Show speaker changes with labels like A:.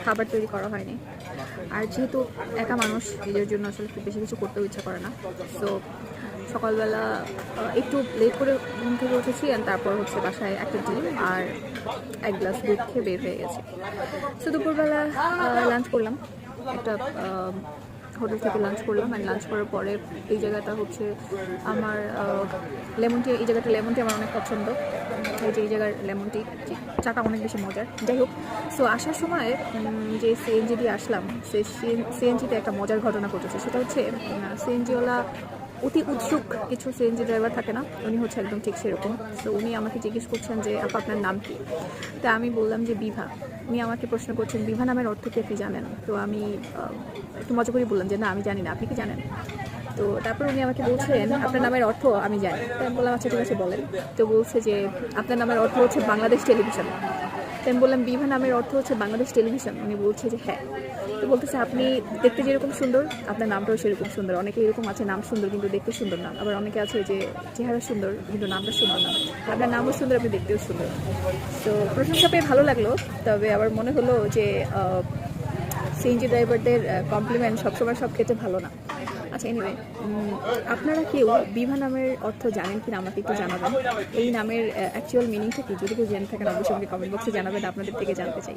A: খাবার তৈরি করা হয়নি। আর যেহেতু একা মানুষ, নিজের জন্য আসলে খুব বেশি কিছু করতেও ইচ্ছা করে না। সো সকালবেলা একটু লেট করে ঘুম থেকে উঠেছি, আর তারপর হচ্ছে বাসায় একটা ডিম আর 1 গ্লাস দুধ খেয়ে বের হয়ে গেছে। সো দুপুরবেলা লাঞ্চ করলাম, একটা হোটেল থেকে লাঞ্চ করলাম। অ্যান্ড লাঞ্চ করার পরে এই জায়গাটা হচ্ছে আমার লেমন টি, এই জায়গাটা লেমন টি আমার অনেক পছন্দ। এই জায়গার লেমন টি চাটা অনেক বেশি মজার। যাই হোক, সো আসার সময় যে সিএনজি দিয়ে আসলাম, সে সিএনজিতে একটা মজার ঘটনা ঘটেছে। সেটা হচ্ছে সিএনজিওয়ালা অতি উৎসুক কিছু সিএনজি ড্রাইভার থাকে না, উনি হচ্ছে একদম ঠিক সেরকম। তো উনি আমাকে জিজ্ঞেস করছেন যে আপা আপনার নাম কি। তা আমি বললাম যে বিভা। উনি আমাকে প্রশ্ন করছেন বিভা নামের অর্থ কি আপনি জানেন। তো আমি একটু মজা করে বললাম যে না আমি জানি না, আপনি কি জানেন। তো তারপর উনি আমাকে বলছেন আপনার নামের অর্থ আমি জানি। তো আমি বললাম আচ্ছা ঠিক আছে বলেন। তো বলছে যে আপনার নামের অর্থ হচ্ছে বাংলাদেশ টেলিভিশন। তো আমি বললাম বিভা নামের অর্থ হচ্ছে বাংলাদেশ টেলিভিশন। উনি বলছে যে হ্যাঁ। তো বলতেছে আপনি দেখতে যেরকম সুন্দর আপনার নামটাও সেরকম সুন্দর। অনেকে এরকম আছে নাম সুন্দর কিন্তু দেখতে সুন্দর না, আবার অনেকে আছে যে চেহারা সুন্দর কিন্তু নামটা সুন্দর না। আপনার নামও সুন্দর, আপনি দেখতেও সুন্দর। তো প্রশংসা পেয়ে ভালো লাগলো, তবে আবার মনে হলো যে সিএনজি ড্রাইভারদের কমপ্লিমেন্ট সবসময় সব ক্ষেত্রে ভালো না। আচ্ছা এনিওয়ে, আপনারা কেউ বিভা নামের অর্থ জানেন কিনা আমাকে একটু জানাবেন। এই নামের অ্যাকচুয়াল মিনিংটা কি, যদি কেউ জেনে থাকেন অবশ্যই আমাকে কমেন্ট বক্সে জানাবেন, আপনাদের থেকে জানতে চাই।